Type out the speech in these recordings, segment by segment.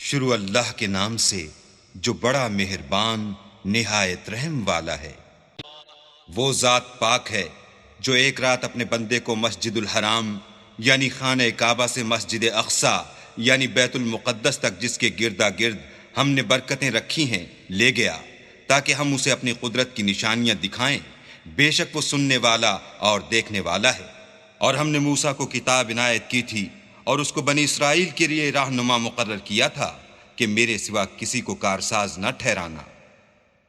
شروع اللہ کے نام سے جو بڑا مہربان نہایت رحم والا ہے۔ وہ ذات پاک ہے جو ایک رات اپنے بندے کو مسجد الحرام یعنی خانہ کعبہ سے مسجد اقصی یعنی بیت المقدس تک، جس کے گردا گرد ہم نے برکتیں رکھی ہیں، لے گیا تاکہ ہم اسے اپنی قدرت کی نشانیاں دکھائیں۔ بے شک وہ سننے والا اور دیکھنے والا ہے۔ اور ہم نے موسیٰ کو کتاب عنایت کی تھی اور اس کو بنی اسرائیل کے لیے رہنما مقرر کیا تھا کہ میرے سوا کسی کو کارساز نہ ٹھہرانا۔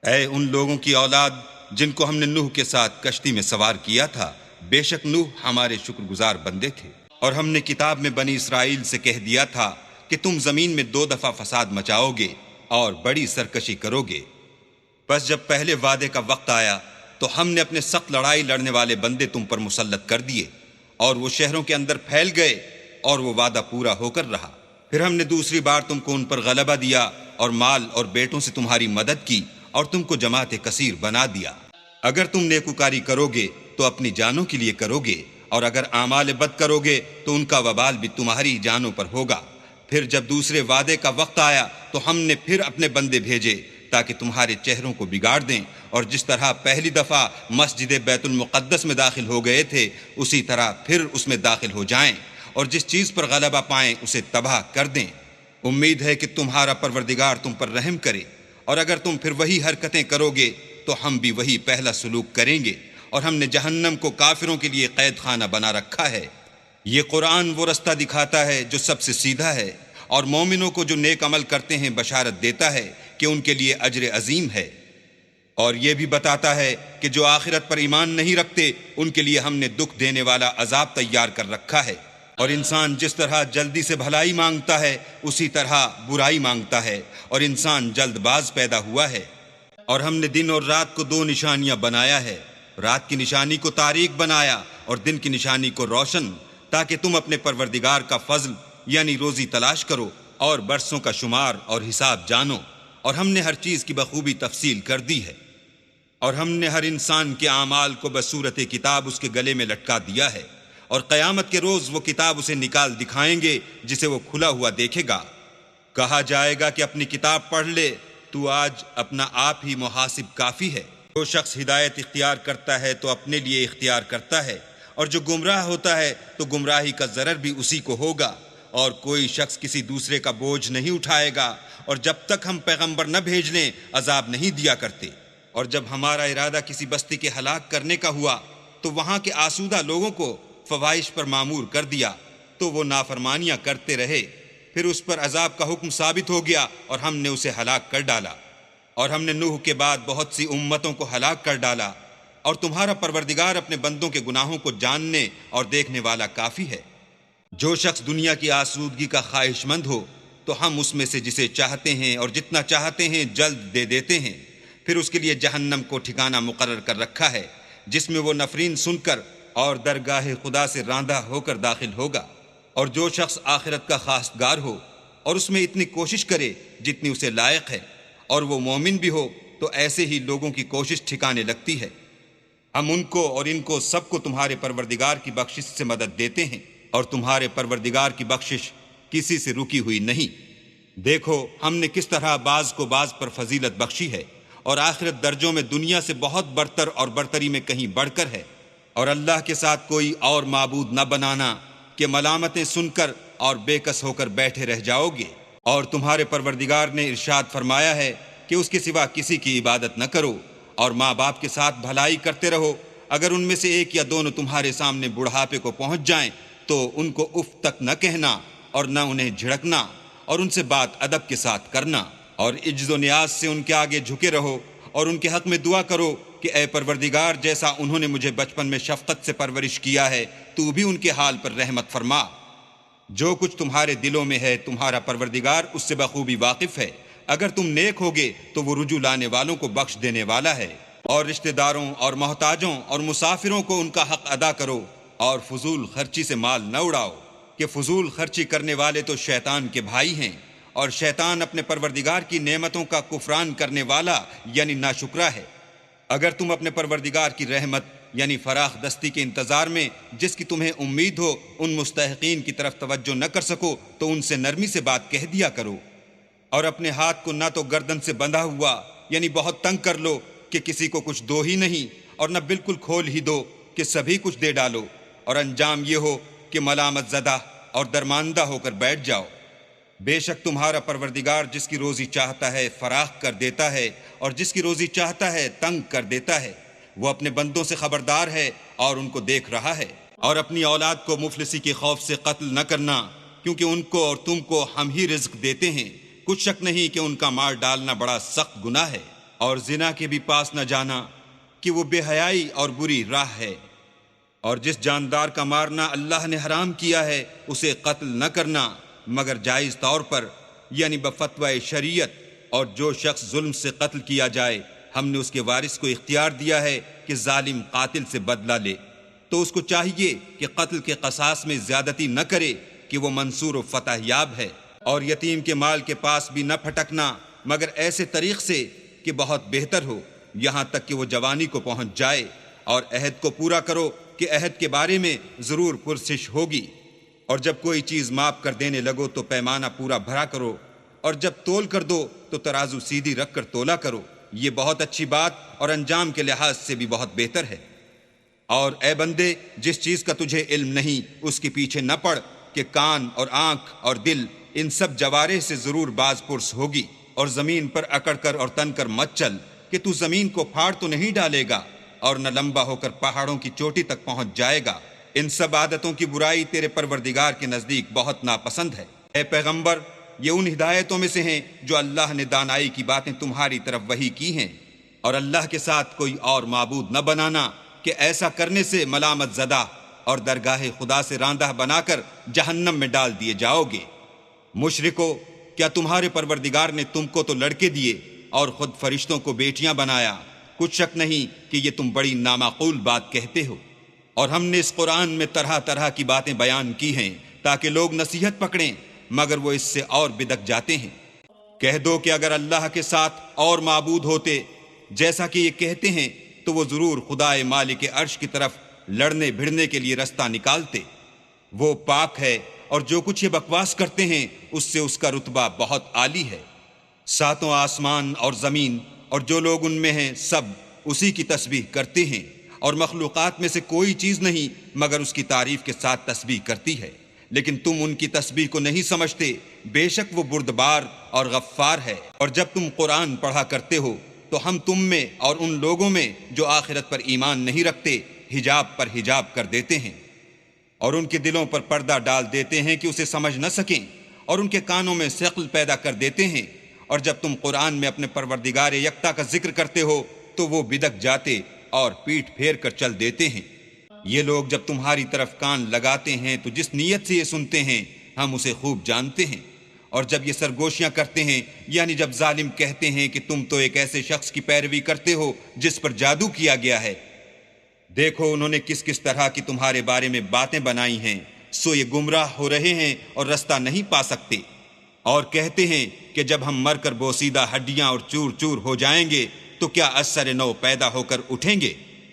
اے ان لوگوں کی اولاد جن کو ہم نے نوح کے ساتھ کشتی میں سوار کیا تھا، بے شک نوح ہمارے شکر گزار بندے تھے۔ اور ہم نے کتاب میں بنی اسرائیل سے کہہ دیا تھا کہ تم زمین میں 2 دفعہ فساد مچاؤ گے اور بڑی سرکشی کرو گے۔ بس جب پہلے وعدے کا وقت آیا تو ہم نے اپنے سخت لڑائی لڑنے والے بندے تم پر مسلط کر دیے، اور وہ شہروں کے اندر پھیل گئے، اور وہ وعدہ پورا ہو کر رہا۔ پھر ہم نے دوسری بار تم کو ان پر غلبہ دیا اور مال اور بیٹوں سے تمہاری مدد کی اور تم کو جماعت کثیر بنا دیا۔ اگر تم نیکوکاری کرو گے تو اپنی جانوں کے لیے کرو گے، اور اگر اعمال بد کرو گے تو ان کا وبال بھی تمہاری جانوں پر ہوگا۔ پھر جب دوسرے وعدے کا وقت آیا تو ہم نے پھر اپنے بندے بھیجے تاکہ تمہارے چہروں کو بگاڑ دیں، اور جس طرح پہلی دفعہ مسجد بیت المقدس میں داخل ہو گئے تھے اسی طرح پھر اس میں داخل ہو جائیں، اور جس چیز پر غلبہ پائیں اسے تباہ کر دیں۔ امید ہے کہ تمہارا پروردگار تم پر رحم کرے، اور اگر تم پھر وہی حرکتیں کرو گے تو ہم بھی وہی پہلا سلوک کریں گے، اور ہم نے جہنم کو کافروں کے لیے قید خانہ بنا رکھا ہے۔ یہ قرآن وہ رستہ دکھاتا ہے جو سب سے سیدھا ہے، اور مومنوں کو جو نیک عمل کرتے ہیں بشارت دیتا ہے کہ ان کے لیے اجر عظیم ہے۔ اور یہ بھی بتاتا ہے کہ جو آخرت پر ایمان نہیں رکھتے ان کے لیے ہم نے دکھ دینے والا عذاب تیار کر رکھا ہے۔ اور انسان جس طرح جلدی سے بھلائی مانگتا ہے اسی طرح برائی مانگتا ہے، اور انسان جلد باز پیدا ہوا ہے۔ اور ہم نے دن اور رات کو 2 نشانیاں بنایا ہے، رات کی نشانی کو تاریک بنایا اور دن کی نشانی کو روشن، تاکہ تم اپنے پروردگار کا فضل یعنی روزی تلاش کرو اور برسوں کا شمار اور حساب جانو۔ اور ہم نے ہر چیز کی بخوبی تفصیل کر دی ہے، اور ہم نے ہر انسان کے اعمال کو بصورت کتاب اس کے گلے میں لٹکا دیا ہے، اور قیامت کے روز وہ کتاب اسے نکال دکھائیں گے جسے وہ کھلا ہوا دیکھے گا۔ کہا جائے گا کہ اپنی کتاب پڑھ لے، تو آج اپنا آپ ہی محاسب کافی ہے۔ جو شخص ہدایت اختیار کرتا ہے تو اپنے لیے اختیار کرتا ہے، اور جو گمراہ ہوتا ہے تو گمراہی کا ضرر بھی اسی کو ہوگا، اور کوئی شخص کسی دوسرے کا بوجھ نہیں اٹھائے گا، اور جب تک ہم پیغمبر نہ بھیج لیں عذاب نہیں دیا کرتے۔ اور جب ہمارا ارادہ کسی بستی کے ہلاک کرنے کا ہوا تو وہاں کے آسودہ لوگوں کو فواحش پر معمور کر دیا، تو وہ نافرمانیاں کرتے رہے، پھر اس پر عذاب کا حکم ثابت ہو گیا اور ہم نے اسے ہلاک کر ڈالا۔ اور ہم نے نوح کے بعد بہت سی امتوں کو ہلاک کر ڈالا، اور تمہارا پروردگار اپنے بندوں کے گناہوں کو جاننے اور دیکھنے والا کافی ہے۔ جو شخص دنیا کی آسودگی کا خواہش مند ہو تو ہم اس میں سے جسے چاہتے ہیں اور جتنا چاہتے ہیں جلد دے دیتے ہیں، پھر اس کے لیے جہنم کو ٹھکانہ مقرر کر رکھا ہے، جس میں وہ نفرین سن کر اور درگاہ خدا سے راندہ ہو کر داخل ہوگا۔ اور جو شخص آخرت کا خواستگار ہو اور اس میں اتنی کوشش کرے جتنی اسے لائق ہے، اور وہ مومن بھی ہو، تو ایسے ہی لوگوں کی کوشش ٹھکانے لگتی ہے۔ ہم ان کو اور ان کو سب کو تمہارے پروردگار کی بخشش سے مدد دیتے ہیں، اور تمہارے پروردگار کی بخشش کسی سے رکی ہوئی نہیں۔ دیکھو ہم نے کس طرح بعض کو بعض پر فضیلت بخشی ہے، اور آخرت درجوں میں دنیا سے بہت برتر اور برتری میں کہیں بڑھ کر ہے۔ اور اللہ کے ساتھ کوئی اور معبود نہ بنانا کہ ملامتیں سن کر اور بے کس ہو کر بیٹھے رہ جاؤ گے۔ اور تمہارے پروردگار نے ارشاد فرمایا ہے کہ اس کے سوا کسی کی عبادت نہ کرو، اور ماں باپ کے ساتھ بھلائی کرتے رہو۔ اگر ان میں سے ایک یا دونوں تمہارے سامنے بڑھاپے کو پہنچ جائیں تو ان کو اف تک نہ کہنا، اور نہ انہیں جھڑکنا، اور ان سے بات ادب کے ساتھ کرنا، اور عجز و نیاز سے ان کے آگے جھکے رہو، اور ان کے حق میں دعا کرو کہ اے پروردگار، جیسا انہوں نے مجھے بچپن میں شفقت سے پرورش کیا ہے تو بھی ان کے حال پر رحمت فرما۔ جو کچھ تمہارے دلوں میں ہے تمہارا پروردگار اس سے بخوبی واقف ہے۔ اگر تم نیک ہوگے تو وہ رجوع لانے والوں کو بخش دینے والا ہے۔ اور رشتہ داروں اور محتاجوں اور مسافروں کو ان کا حق ادا کرو، اور فضول خرچی سے مال نہ اڑاؤ، کہ فضول خرچی کرنے والے تو شیطان کے بھائی ہیں، اور شیطان اپنے پروردگار کی نعمتوں کا کفران کرنے والا یعنی ناشکرا ہے۔ اگر تم اپنے پروردگار کی رحمت یعنی فراخ دستی کے انتظار میں جس کی تمہیں امید ہو ان مستحقین کی طرف توجہ نہ کر سکو تو ان سے نرمی سے بات کہہ دیا کرو۔ اور اپنے ہاتھ کو نہ تو گردن سے بندھا ہوا یعنی بہت تنگ کر لو کہ کسی کو کچھ دو ہی نہیں، اور نہ بالکل کھول ہی دو کہ سبھی کچھ دے ڈالو، اور انجام یہ ہو کہ ملامت زدہ اور درماندہ ہو کر بیٹھ جاؤ۔ بے شک تمہارا پروردگار جس کی روزی چاہتا ہے فراخ کر دیتا ہے، اور جس کی روزی چاہتا ہے تنگ کر دیتا ہے۔ وہ اپنے بندوں سے خبردار ہے اور ان کو دیکھ رہا ہے۔ اور اپنی اولاد کو مفلسی کے خوف سے قتل نہ کرنا، کیونکہ ان کو اور تم کو ہم ہی رزق دیتے ہیں، کچھ شک نہیں کہ ان کا مار ڈالنا بڑا سخت گناہ ہے۔ اور زنا کے بھی پاس نہ جانا کہ وہ بے حیائی اور بری راہ ہے۔ اور جس جاندار کا مارنا اللہ نے حرام کیا ہے اسے قتل نہ کرنا مگر جائز طور پر، یعنی بفتوی شریعت۔ اور جو شخص ظلم سے قتل کیا جائے ہم نے اس کے وارث کو اختیار دیا ہے کہ ظالم قاتل سے بدلہ لے، تو اس کو چاہیے کہ قتل کے قصاص میں زیادتی نہ کرے کہ وہ منصور و فتح یاب ہے۔ اور یتیم کے مال کے پاس بھی نہ پھٹکنا مگر ایسے طریق سے کہ بہت بہتر ہو، یہاں تک کہ وہ جوانی کو پہنچ جائے۔ اور عہد کو پورا کرو کہ عہد کے بارے میں ضرور پرسش ہوگی۔ اور جب کوئی چیز ماپ کر دینے لگو تو پیمانہ پورا بھرا کرو، اور جب تول کر دو تو ترازو سیدھی رکھ کر تولا کرو، یہ بہت اچھی بات اور انجام کے لحاظ سے بھی بہت بہتر ہے۔ اور اے بندے، جس چیز کا تجھے علم نہیں اس کے پیچھے نہ پڑ کہ کان اور آنکھ اور دل ان سب جوارح سے ضرور باز پرس ہوگی۔ اور زمین پر اکڑ کر اور تن کر مت چل کہ تو زمین کو پھاڑ تو نہیں ڈالے گا اور نہ لمبا ہو کر پہاڑوں کی چوٹی تک پہنچ جائے گا۔ ان سب عادتوں کی برائی تیرے پروردگار کے نزدیک بہت ناپسند ہے۔ اے پیغمبر، یہ ان ہدایتوں میں سے ہیں جو اللہ نے دانائی کی باتیں تمہاری طرف وحی کی ہیں، اور اللہ کے ساتھ کوئی اور معبود نہ بنانا کہ ایسا کرنے سے ملامت زدہ اور درگاہ خدا سے راندہ بنا کر جہنم میں ڈال دیے جاؤ گے۔ مشرکو، کیا تمہارے پروردگار نے تم کو تو لڑکے دیے اور خود فرشتوں کو بیٹیاں بنایا؟ کچھ شک نہیں کہ یہ تم بڑی نامعقول بات کہتے ہو۔ اور ہم نے اس قرآن میں طرح طرح کی باتیں بیان کی ہیں تاکہ لوگ نصیحت پکڑیں، مگر وہ اس سے اور بدک جاتے ہیں۔ کہہ دو کہ اگر اللہ کے ساتھ اور معبود ہوتے جیسا کہ یہ کہتے ہیں تو وہ ضرور خدائے مالک عرش کی طرف لڑنے بھڑنے کے لیے رستہ نکالتے۔ وہ پاک ہے اور جو کچھ یہ بکواس کرتے ہیں اس سے اس کا رتبہ بہت عالی ہے۔ ساتوں آسمان اور زمین اور جو لوگ ان میں ہیں سب اسی کی تسبیح کرتے ہیں، اور مخلوقات میں سے کوئی چیز نہیں مگر اس کی تعریف کے ساتھ تسبیح کرتی ہے، لیکن تم ان کی تسبیح کو نہیں سمجھتے۔ بے شک وہ بردبار اور غفار ہے۔ اور جب تم قرآن پڑھا کرتے ہو تو ہم تم میں اور ان لوگوں میں جو آخرت پر ایمان نہیں رکھتے حجاب پر حجاب کر دیتے ہیں، اور ان کے دلوں پر پردہ ڈال دیتے ہیں کہ اسے سمجھ نہ سکیں، اور ان کے کانوں میں ثقل پیدا کر دیتے ہیں۔ اور جب تم قرآن میں اپنے پروردگار یکتا کا ذکر کرتے ہو تو وہ بدک جاتے اور پیٹھ پھیر کر چل دیتے ہیں۔ یہ لوگ جب تمہاری طرف کان لگاتے ہیں تو جس نیت سے یہ سنتے ہیں ہم اسے خوب جانتے ہیں، اور جب یہ سرگوشیاں کرتے ہیں یعنی جب ظالم کہتے ہیں کہ تم تو ایک ایسے شخص کی پیروی کرتے ہو جس پر جادو کیا گیا ہے، دیکھو انہوں نے کس کس طرح کی تمہارے بارے میں باتیں بنائی ہیں، سو یہ گمراہ ہو رہے ہیں اور رستہ نہیں پا سکتے۔ اور کہتے ہیں کہ جب ہم مر کر بوسیدہ ہڈیاں اور چور چور ہو جائیں گے تو کیا اثر نو پیدا ہو کر اٹھیں گے؟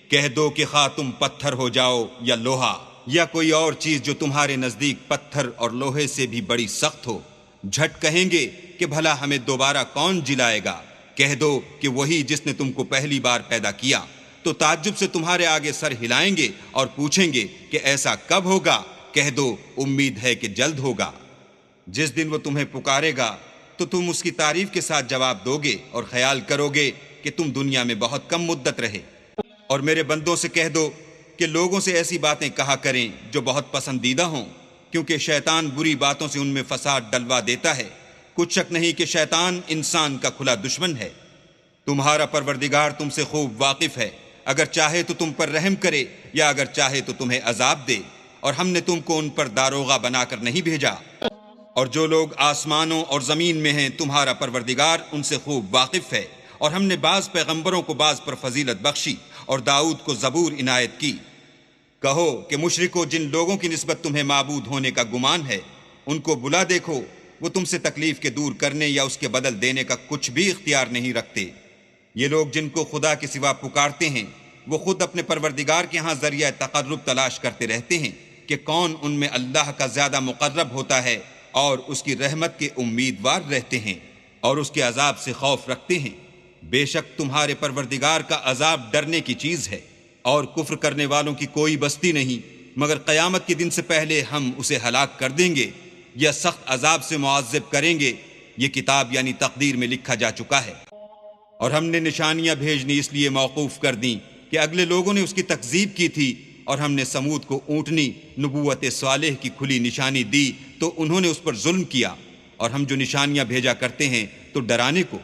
کہہ دو کہ خواہ تم پتھر ہو جاؤ یا لوہا یا کوئی اور چیز جو تمہارے نزدیک پتھر اور لوہے سے بھی بڑی سخت ہو، جھٹ کہیں گے کہ بھلا ہمیں دوبارہ کون جلائے گا؟ کہہ دو کہ وہی جس نے تم کو پہلی بار پیدا کیا، تو تعجب سے تمہارے آگے سر ہلائیں گے اور پوچھیں گے کہ ایسا کب ہوگا؟ کہہ دو امید ہے کہ جلد ہوگا۔ جس دن وہ تمہیں پکارے گا تو تم اس کی تعریف کے ساتھ جواب دو گے اور خیال کرو گے کہ تم دنیا میں بہت کم مدت رہے۔ اور میرے بندوں سے کہہ دو کہ لوگوں سے ایسی باتیں کہا کریں جو بہت پسندیدہ ہوں، کیونکہ شیطان بری باتوں سے ان میں فساد ڈلوا دیتا ہے۔ کچھ شک نہیں کہ شیطان انسان کا کھلا دشمن ہے۔ تمہارا پروردگار تم سے خوب واقف ہے، اگر چاہے تو تم پر رحم کرے یا اگر چاہے تو تمہیں عذاب دے، اور ہم نے تم کو ان پر داروغہ بنا کر نہیں بھیجا۔ اور جو لوگ آسمانوں اور زمین میں ہیں تمہارا پروردگار ان سے خوب واقف ہے، اور ہم نے بعض پیغمبروں کو بعض پر فضیلت بخشی اور داؤد کو زبور عنایت کی۔ کہو کہ مشرکو، جن لوگوں کی نسبت تمہیں معبود ہونے کا گمان ہے ان کو بلا دیکھو، وہ تم سے تکلیف کے دور کرنے یا اس کے بدل دینے کا کچھ بھی اختیار نہیں رکھتے۔ یہ لوگ جن کو خدا کے سوا پکارتے ہیں وہ خود اپنے پروردگار کے ہاں ذریعہ تقرب تلاش کرتے رہتے ہیں کہ کون ان میں اللہ کا زیادہ مقرب ہوتا ہے، اور اس کی رحمت کے امیدوار رہتے ہیں۔ اور اس کے عذاب سے خوف رکھتے ہیں۔ بے شک تمہارے پروردگار کا عذاب ڈرنے کی چیز ہے، اور کفر کرنے والوں کی کوئی بستی نہیں مگر قیامت کے دن سے پہلے ہم اسے ہلاک کر دیں گے یا سخت عذاب سے معذب کریں گے۔ یہ کتاب یعنی تقدیر میں لکھا جا چکا ہے۔ اور ہم نے نشانیاں بھیجنی اس لیے موقوف کر دیں کہ اگلے لوگوں نے اس کی تکذیب کی تھی، اور ہم نے سمود کو اونٹنی نبوت صالح کی کھلی نشانی دی تو انہوں نے اس پر ظلم کیا۔ اور ہم جو نشانیاں بھیجا کرتے ہیں تو ڈرانے کو۔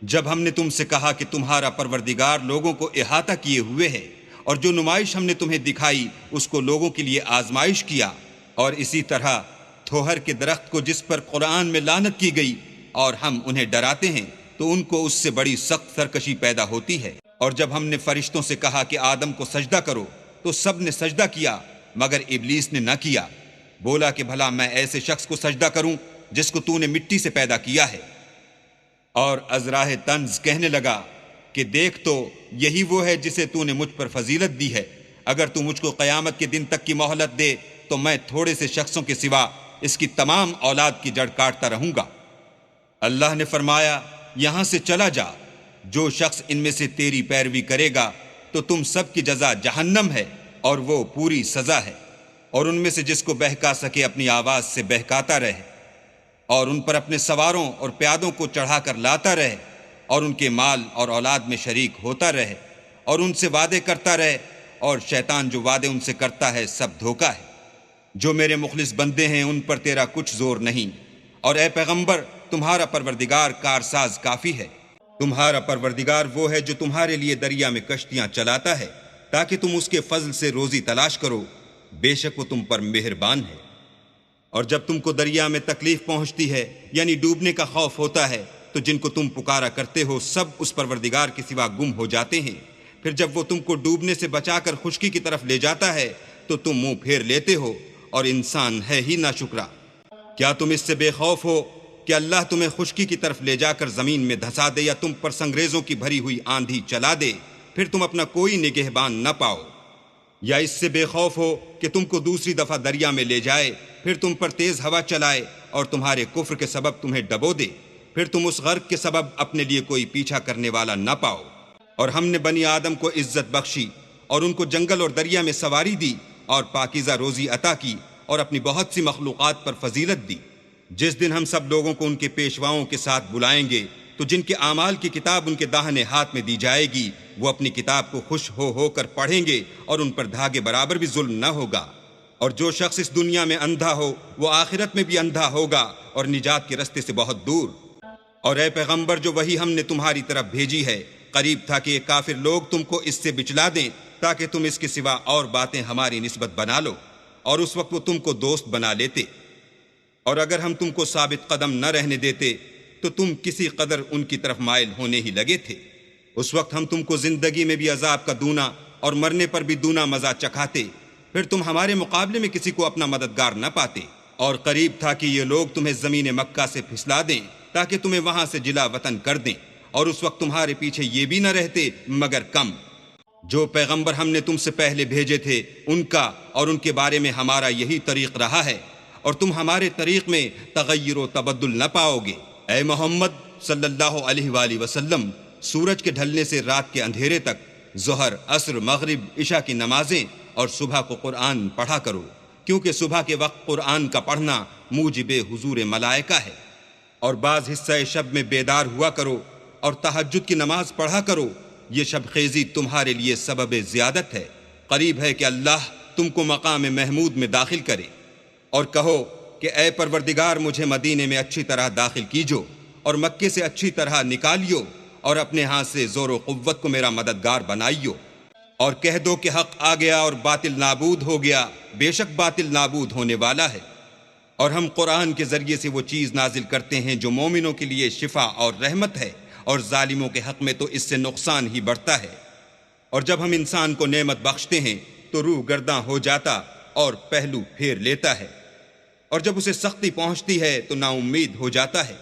جب ہم نے تم سے کہا کہ تمہارا پروردگار لوگوں کو احاطہ کیے ہوئے ہے، اور جو نمائش ہم نے تمہیں دکھائی اس کو لوگوں کے لیے آزمائش کیا، اور اسی طرح تھوہر کے درخت کو جس پر قرآن میں لعنت کی گئی اور ہم انہیں ڈراتے ہیں تو ان کو اس سے بڑی سخت سرکشی پیدا ہوتی ہے۔ اور جب ہم نے فرشتوں سے کہا کہ آدم کو سجدہ کرو تو سب نے سجدہ کیا مگر ابلیس نے نہ کیا، بولا کہ بھلا میں ایسے شخص کو سجدہ کروں جس کو تو نے مٹی سے پیدا کیا ہے۔ اور ازراہ طنز کہنے لگا کہ دیکھ تو یہی وہ ہے جسے تو نے مجھ پر فضیلت دی ہے، اگر تو مجھ کو قیامت کے دن تک کی مہلت دے تو میں تھوڑے سے شخصوں کے سوا اس کی تمام اولاد کی جڑ کاٹتا رہوں گا۔ اللہ نے فرمایا یہاں سے چلا جا، جو شخص ان میں سے تیری پیروی کرے گا تو تم سب کی جزا جہنم ہے اور وہ پوری سزا ہے۔ اور ان میں سے جس کو بہکا سکے اپنی آواز سے بہکاتا رہے، اور ان پر اپنے سواروں اور پیادوں کو چڑھا کر لاتا رہے، اور ان کے مال اور اولاد میں شریک ہوتا رہے، اور ان سے وعدے کرتا رہے، اور شیطان جو وعدے ان سے کرتا ہے سب دھوکا ہے۔ جو میرے مخلص بندے ہیں ان پر تیرا کچھ زور نہیں، اور اے پیغمبر تمہارا پروردگار کارساز کافی ہے۔ تمہارا پروردگار وہ ہے جو تمہارے لیے دریا میں کشتیاں چلاتا ہے تاکہ تم اس کے فضل سے روزی تلاش کرو، بے شک وہ تم پر مہربان ہے۔ اور جب تم کو دریا میں تکلیف پہنچتی ہے یعنی ڈوبنے کا خوف ہوتا ہے تو جن کو تم پکارا کرتے ہو سب اس پروردگار کے سوا گم ہو جاتے ہیں، پھر جب وہ تم کو ڈوبنے سے بچا کر خشکی کی طرف لے جاتا ہے تو تم منہ پھیر لیتے ہو، اور انسان ہے ہی ناشکرا۔ کیا تم اس سے بے خوف ہو کہ اللہ تمہیں خشکی کی طرف لے جا کر زمین میں دھسا دے یا تم پر سنگریزوں کی بھری ہوئی آندھی چلا دے، پھر تم اپنا کوئی نگہبان نہ پاؤ؟ یا اس سے بے خوف ہو کہ تم کو دوسری دفعہ دریا میں لے جائے، پھر تم پر تیز ہوا چلائے اور تمہارے کفر کے سبب تمہیں ڈبو دے، پھر تم اس غرق کے سبب اپنے لیے کوئی پیچھا کرنے والا نہ پاؤ؟ اور ہم نے بنی آدم کو عزت بخشی اور ان کو جنگل اور دریا میں سواری دی اور پاکیزہ روزی عطا کی اور اپنی بہت سی مخلوقات پر فضیلت دی۔ جس دن ہم سب لوگوں کو ان کے پیشواؤں کے ساتھ بلائیں گے تو جن کے اعمال کی کتاب ان کے داہنے ہاتھ میں دی جائے گی وہ اپنی کتاب کو خوش ہو کر پڑھیں گے اور ان پر دھاگے برابر بھی ظلم نہ ہوگا۔ اور جو شخص اس دنیا میں اندھا ہو وہ آخرت میں بھی اندھا ہوگا اور نجات کے رستے سے بہت دور۔ اور اے پیغمبر جو وحی ہم نے تمہاری طرف بھیجی ہے، قریب تھا کہ یہ کافر لوگ تم کو اس سے بچلا دیں تاکہ تم اس کے سوا اور باتیں ہماری نسبت بنا لو، اور اس وقت وہ تم کو دوست بنا لیتے۔ اور اگر ہم تم کو ثابت قدم نہ رہنے دیتے تو تم کسی قدر ان کی طرف مائل ہونے ہی لگے تھے۔ اس وقت ہم تم کو زندگی میں بھی عذاب کا دونا اور مرنے پر بھی دونا مزہ چکھاتے، پھر تم ہمارے مقابلے میں کسی کو اپنا مددگار نہ پاتے۔ اور قریب تھا کہ یہ لوگ تمہیں زمین مکہ سے پھسلا دیں تاکہ تمہیں وہاں سے جلا وطن کر دیں، اور اس وقت تمہارے پیچھے یہ بھی نہ رہتے مگر کم۔ جو پیغمبر ہم نے تم سے پہلے بھیجے تھے ان کا اور ان کے بارے میں ہمارا یہی طریق رہا ہے، اور تم ہمارے طریق میں تغیر و تبدل نہ پاؤ گے۔ اے محمد صلی اللہ علیہ وآلہ وسلم، سورج کے ڈھلنے سے رات کے اندھیرے تک ظہر، عصر، مغرب، عشاء کی نمازیں اور صبح کو قرآن پڑھا کرو، کیونکہ صبح کے وقت قرآن کا پڑھنا موجب حضور ملائکہ ہے۔ اور بعض حصہ شب میں بیدار ہوا کرو اور تہجد کی نماز پڑھا کرو، یہ شب خیزی تمہارے لیے سبب زیادت ہے۔ قریب ہے کہ اللہ تم کو مقام محمود میں داخل کرے۔ اور کہو کہ اے پروردگار مجھے مدینے میں اچھی طرح داخل کیجو اور مکے سے اچھی طرح نکالیو، اور اپنے ہاتھ سے زور و قوت کو میرا مددگار بنائیو۔ اور کہہ دو کہ حق آ گیا اور باطل نابود ہو گیا، بے شک باطل نابود ہونے والا ہے۔ اور ہم قرآن کے ذریعے سے وہ چیز نازل کرتے ہیں جو مومنوں کے لیے شفا اور رحمت ہے، اور ظالموں کے حق میں تو اس سے نقصان ہی بڑھتا ہے۔ اور جب ہم انسان کو نعمت بخشتے ہیں تو روح گرداں ہو جاتا اور پہلو پھیر لیتا ہے، اور جب اسے سختی پہنچتی ہے تو نا امید ہو جاتا ہے۔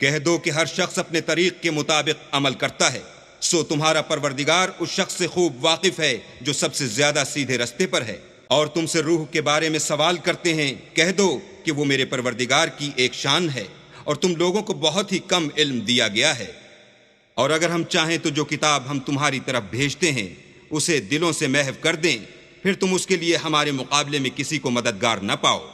کہہ دو کہ ہر شخص اپنے طریق کے مطابق عمل کرتا ہے، سو تمہارا پروردگار اس شخص سے خوب واقف ہے جو سب سے زیادہ سیدھے رستے پر ہے۔ اور تم سے روح کے بارے میں سوال کرتے ہیں، کہہ دو کہ وہ میرے پروردگار کی ایک شان ہے، اور تم لوگوں کو بہت ہی کم علم دیا گیا ہے۔ اور اگر ہم چاہیں تو جو کتاب ہم تمہاری طرف بھیجتے ہیں اسے دلوں سے محو کر دیں، پھر تم اس کے لیے ہمارے مقابلے میں کسی کو مددگار نہ پاؤ،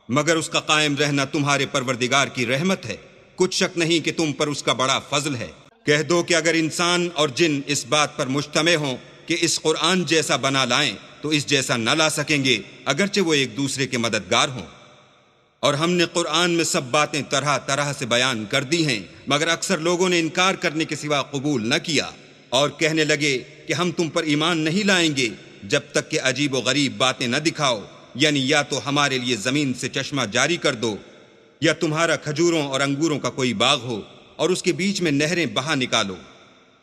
مگر اس کا قائم رہنا تمہارے پروردگار کی رحمت ہے، کچھ شک نہیں کہ تم پر اس کا بڑا فضل ہے۔ کہہ دو کہ اگر انسان اور جن اس بات پر مجتمع ہوں کہ اس قرآن جیسا بنا لائیں تو اس جیسا نہ لا سکیں گے، اگرچہ وہ ایک دوسرے کے مددگار ہوں۔ اور ہم نے قرآن میں سب باتیں طرح طرح سے بیان کر دی ہیں، مگر اکثر لوگوں نے انکار کرنے کے سوا قبول نہ کیا، اور کہنے لگے کہ ہم تم پر ایمان نہیں لائیں گے جب تک کہ عجیب و غریب باتیں نہ دکھاؤ، یعنی یا تو ہمارے لیے زمین سے چشمہ جاری کر دو، یا تمہارا کھجوروں اور انگوروں کا کوئی باغ ہو اور اس کے بیچ میں نہریں بہا نکالو،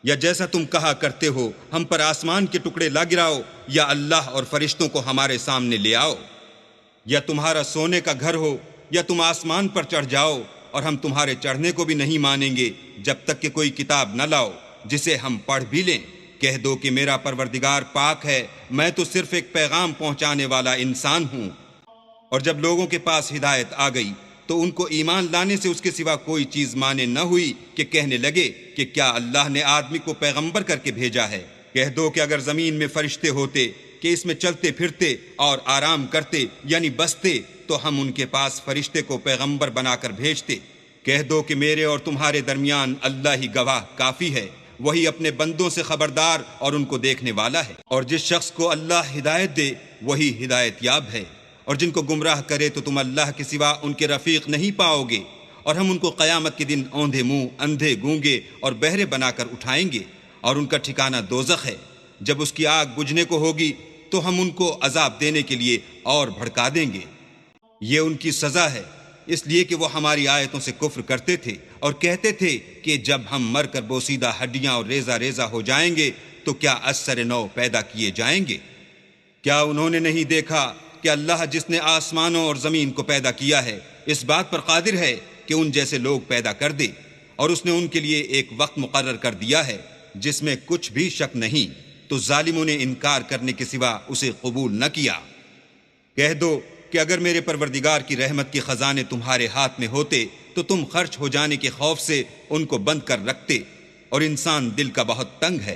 یا جیسا تم کہا کرتے ہو ہم پر آسمان کے ٹکڑے لا گراؤ، یا اللہ اور فرشتوں کو ہمارے سامنے لے آؤ، یا تمہارا سونے کا گھر ہو، یا تم آسمان پر چڑھ جاؤ اور ہم تمہارے چڑھنے کو بھی نہیں مانیں گے جب تک کہ کوئی کتاب نہ لاؤ جسے ہم پڑھ بھی لیں۔ کہہ دو کہ میرا پروردگار پاک ہے، میں تو صرف ایک پیغام پہنچانے والا انسان ہوں۔ اور جب لوگوں کے پاس ہدایت آ گئی تو ان کو ایمان لانے سے اس کے سوا کوئی چیز مانے نہ ہوئی کہ کہنے لگے کہ کیا اللہ نے آدمی کو پیغمبر کر کے بھیجا ہے۔ کہہ دو کہ اگر زمین میں فرشتے ہوتے کہ اس میں چلتے پھرتے اور آرام کرتے یعنی بستے تو ہم ان کے پاس فرشتے کو پیغمبر بنا کر بھیجتے۔ کہہ دو کہ میرے اور تمہارے درمیان اللہ ہی گواہ کافی ہے، وہی اپنے بندوں سے خبردار اور ان کو دیکھنے والا ہے۔ اور جس شخص کو اللہ ہدایت دے وہی ہدایت یاب ہے، اور جن کو گمراہ کرے تو تم اللہ کے سوا ان کے رفیق نہیں پاؤ گے۔ اور ہم ان کو قیامت کے دن اوندھے منہ، اندھے گونگے اور بہرے بنا کر اٹھائیں گے، اور ان کا ٹھکانہ دوزخ ہے۔ جب اس کی آگ بجھنے کو ہوگی تو ہم ان کو عذاب دینے کے لیے اور بھڑکا دیں گے۔ یہ ان کی سزا ہے، اس لیے کہ وہ ہماری آیتوں سے کفر کرتے تھے اور کہتے تھے کہ جب ہم مر کر بوسیدہ ہڈیاں اور ریزہ ریزہ ہو جائیں گے تو کیا از سر نو پیدا کیے جائیں گے؟ کیا انہوں نے نہیں دیکھا کہ اللہ جس نے آسمانوں اور زمین کو پیدا کیا ہے اس بات پر قادر ہے کہ ان جیسے لوگ پیدا کر دے، اور اس نے ان کے لیے ایک وقت مقرر کر دیا ہے جس میں کچھ بھی شک نہیں، تو ظالموں نے انکار کرنے کے سوا اسے قبول نہ کیا۔ کہہ دو کہ اگر میرے پروردگار کی رحمت کے خزانے تمہارے ہاتھ میں ہوتے تو تم خرچ ہو جانے کے خوف سے ان کو بند کر رکھتے، اور انسان دل کا بہت تنگ ہے۔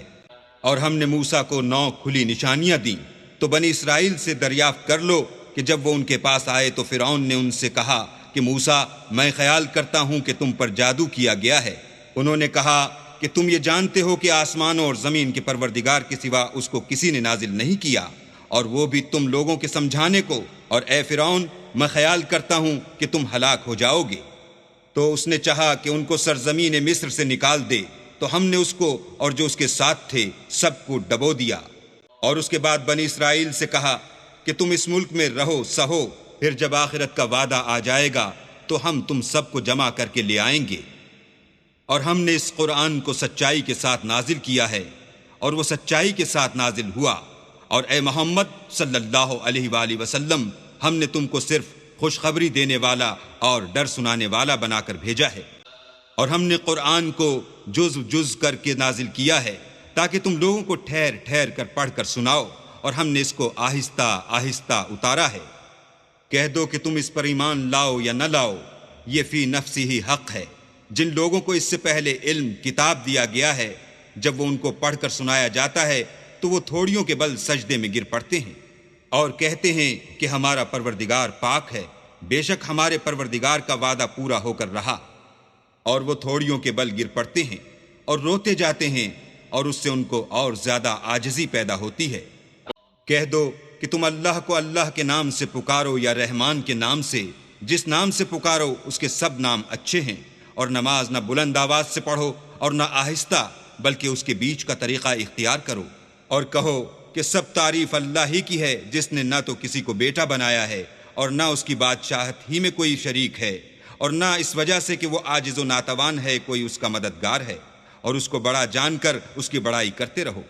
اور ہم نے موسیٰ کو 9 کھلی نشانیاں دیں، تو بنی اسرائیل سے دریافت کر لو کہ جب وہ ان کے پاس آئے تو فرعون نے ان سے کہا کہ موسیٰ میں خیال کرتا ہوں کہ تم پر جادو کیا گیا ہے۔ انہوں نے کہا کہ تم یہ جانتے ہو کہ آسمانوں اور زمین کے پروردگار کے سوا اس کو کسی نے نازل نہیں کیا، اور وہ بھی تم لوگوں کے سمجھانے کو، اور اے فرعون میں خیال کرتا ہوں کہ تم ہلاک ہو جاؤ گے۔ تو اس نے چاہا کہ ان کو سرزمین مصر سے نکال دے، تو ہم نے اس کو اور جو اس کے ساتھ تھے سب کو ڈبو دیا۔ اور اس کے بعد بنی اسرائیل سے کہا کہ تم اس ملک میں رہو سہو، پھر جب آخرت کا وعدہ آ جائے گا تو ہم تم سب کو جمع کر کے لے آئیں گے۔ اور ہم نے اس قرآن کو سچائی کے ساتھ نازل کیا ہے، اور وہ سچائی کے ساتھ نازل ہوا۔ اور اے محمد صلی اللہ علیہ وآلہ وسلم ہم نے تم کو صرف خوشخبری دینے والا اور ڈر سنانے والا بنا کر بھیجا ہے، اور ہم نے قرآن کو جز جز کر کے نازل کیا ہے تاکہ تم لوگوں کو ٹھہر ٹھہر کر پڑھ کر سناؤ، اور ہم نے اس کو آہستہ آہستہ اتارا ہے۔ کہہ دو کہ تم اس پر ایمان لاؤ یا نہ لاؤ، یہ فی نفسی ہی حق ہے۔ جن لوگوں کو اس سے پہلے علم کتاب دیا گیا ہے، جب وہ ان کو پڑھ کر سنایا جاتا ہے تو وہ تھوڑیوں کے بل سجدے میں گر پڑتے ہیں اور کہتے ہیں کہ ہمارا پروردگار پاک ہے، بے شک ہمارے پروردگار کا وعدہ پورا ہو کر رہا، اور وہ تھوڑیوں کے بل گر پڑتے ہیں اور روتے جاتے ہیں، اور اس سے ان کو اور زیادہ عاجزی پیدا ہوتی ہے۔ کہہ دو کہ تم اللہ کو اللہ کے نام سے پکارو یا رحمان کے نام سے، جس نام سے پکارو اس کے سب نام اچھے ہیں، اور نماز نہ بلند آواز سے پڑھو اور نہ آہستہ، بلکہ اس کے بیچ کا طریقہ اختیار کرو، اور کہو کہ سب تعریف اللہ ہی کی ہے جس نے نہ تو کسی کو بیٹا بنایا ہے اور نہ اس کی بادشاہت ہی میں کوئی شریک ہے، اور نہ اس وجہ سے کہ وہ عاجز و ناتوان ہے کوئی اس کا مددگار ہے، اور اس کو بڑا جان کر اس کی بڑائی کرتے رہو۔